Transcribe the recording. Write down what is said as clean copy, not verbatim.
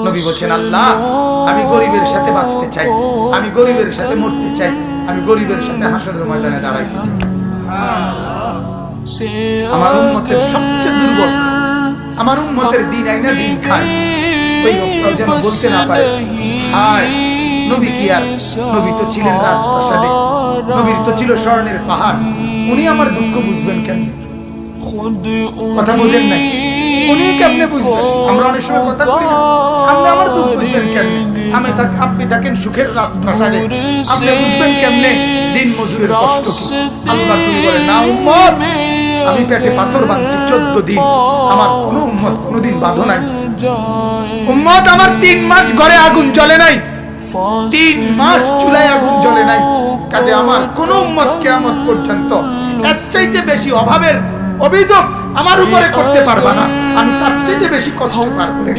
নবী বলেন, আল্লাহ আমি গরিবের সাথে বাঁচতে চাই, আমি গরিবের সাথে মরতে চাই, আমি গরিবের সাথে হাসরের ময়দানে দাঁড়াইতে চাই। আমার উম্মতের সবচেয়ে দুর্বল, আমার উম্মতের দিন আইনা দিন খায়, ওই লোকটাও যেন বলতে না পারে হায় নবী কি আর, নবী তো ছিলেন রাজপ্রাসাদে, নবীর তো ছিল স্বর্ণের পাহাড়, উনি আমার দুঃখ বুঝবেন কেন? কথা বুঝেন নাই, উনি কেমনে বুঝবেন? আমরা অনেক সময় কথা বলি না, আপনি আমার দুঃখ বুঝবেন কেমনে? আপনি থাকেন সুখের রাজপ্রাসাদে, আপনি বুঝবেন কেমনে দিন মজুরের কষ্ট কি? আল্লাহ তুমি বলেন না উম্মত, আমি পেটে পাথর বাঁধছি 14 দিন, আমার কোন উম্মত কোনদিন বাঁধো নাই। উম্মত আমার 3 মাস ঘরে আগুন জ্বলে নাই, 3 মাস চুলায় আগুন জ্বলে নাই, কাজে আমার কোন উম্মত কিয়ামত পর্যন্ত এর চাইতে বেশি অভাবের অভিযোগ আমার উপরে করতে পারবা না, আমি তার চাইতে বেশি কষ্ট পার করে